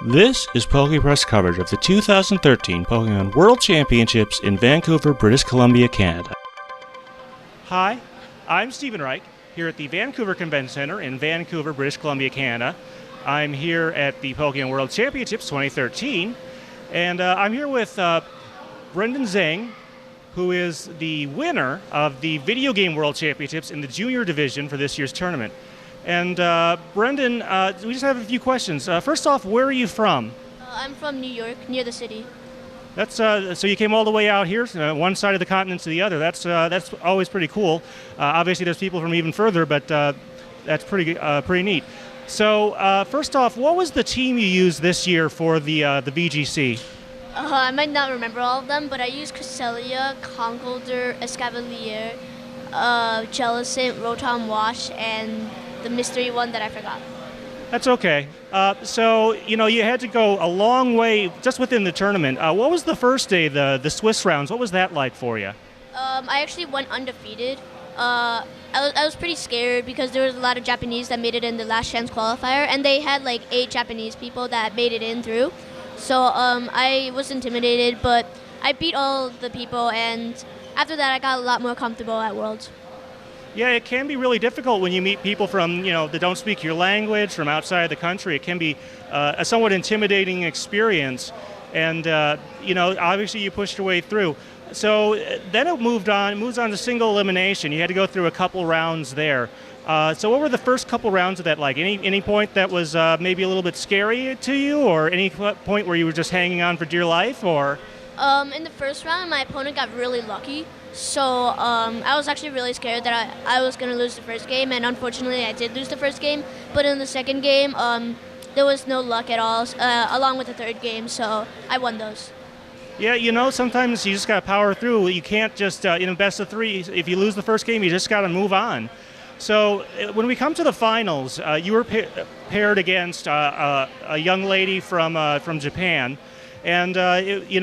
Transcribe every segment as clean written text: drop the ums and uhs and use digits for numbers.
This is PokePress coverage of the 2013 Pokemon World Championships in Vancouver, British Columbia, Canada. Hi, I'm Stephen Reich here at the Vancouver Convention Center in Vancouver, British Columbia, Canada. I'm here at the Pokemon World Championships 2013, and I'm here with Brendan Zhang, who is the winner of the Video Game World Championships in the Junior Division for this year's tournament. And Brendan, we just have a few questions. First off, where are you from? I'm from New York, near the city. That's so you came all the way out here, one side of the continent to the other. That's always pretty cool. Obviously, there's people from even further, but that's pretty neat. So first off, what was the team you used this year for the VGC? I might not remember all of them, but I used Cresselia, Conkeldurr, Escavalier, Jellicent, Rotom Wash, and the mystery one that I forgot. That's okay. So, you had to go a long way just within the tournament. What was the first day, the Swiss rounds? What was that like for you? I actually went undefeated. I was pretty scared because there was a lot of Japanese that made it in the last chance qualifier, and they had like 8 Japanese people that made it in through. So I was intimidated, but I beat all the people, and after that I got a lot more comfortable at Worlds. Yeah, it can be really difficult when you meet people from, that don't speak your language, from outside the country. It can be a somewhat intimidating experience, and obviously you pushed your way through. So then it moves on to single elimination. You had to go through a couple rounds there. So what were the first couple rounds of that like? Any point that was maybe a little bit scary to you, or any point where you were just hanging on for dear life, or? In the first round, my opponent got really lucky. So I was actually really scared that I was going to lose the first game, and unfortunately I did lose the first game. But in the second game, there was no luck at all, along with the third game, so I won those. Yeah, sometimes you just got to power through. You can't just, best of 3, if you lose the first game, you just got to move on. So when we come to the finals, you were paired against a young lady from Japan. And you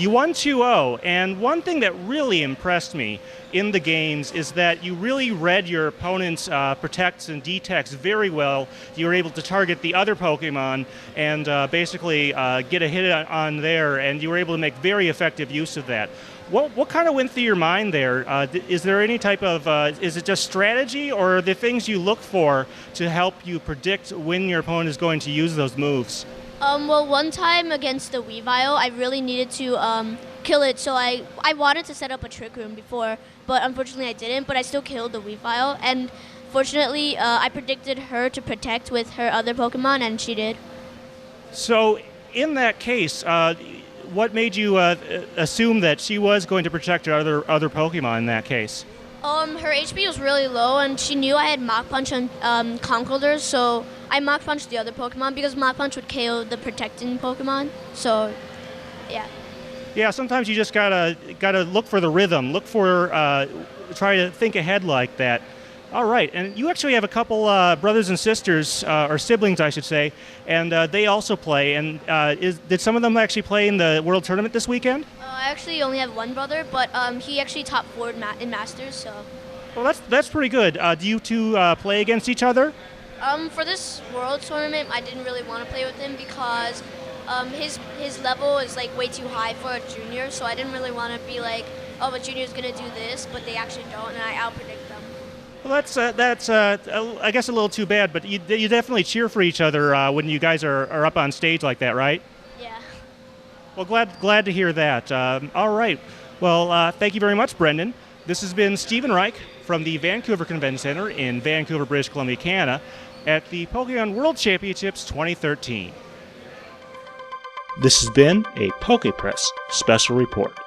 won 2-0, and one thing that really impressed me in the games is that you really read your opponent's protects and detects very well. You were able to target the other Pokemon and basically get a hit on there, and you were able to make very effective use of that. What kind of went through your mind there? Is there any type of, is it just strategy, or are there things you look for to help you predict when your opponent is going to use those moves? Well, one time against the Weavile, I really needed to kill it, so I wanted to set up a Trick Room before, but unfortunately I didn't, but I still killed the Weavile, and fortunately I predicted her to protect with her other Pokemon, and she did. So in that case, what made you assume that she was going to protect her other Pokemon in that case? Her HP was really low, and she knew I had Mach Punch on Conkeldurr, so I Mach Punched the other Pokemon because Mach Punch would KO the protecting Pokemon. So, yeah. Yeah, sometimes you just gotta look for the rhythm, try to think ahead like that. All right, and you actually have a couple brothers and sisters, or siblings, I should say, and they also play. And did some of them actually play in the World Tournament this weekend? I actually only have one brother, but he actually top 4 in Masters. So. Well, that's pretty good. Do you two play against each other? For this World Tournament, I didn't really want to play with him because his level is like way too high for a junior. So I didn't really want to be like, oh, a junior's gonna do this, but they actually don't, and I outpredict them. Well, that's I guess a little too bad, but you definitely cheer for each other when you guys are up on stage like that, right? Yeah. Well, glad to hear that. All right. Well, thank you very much, Brendan. This has been Stephen Reich from the Vancouver Convention Center in Vancouver, British Columbia, Canada, at the Pokemon World Championships 2013. This has been a PokePress Special Report.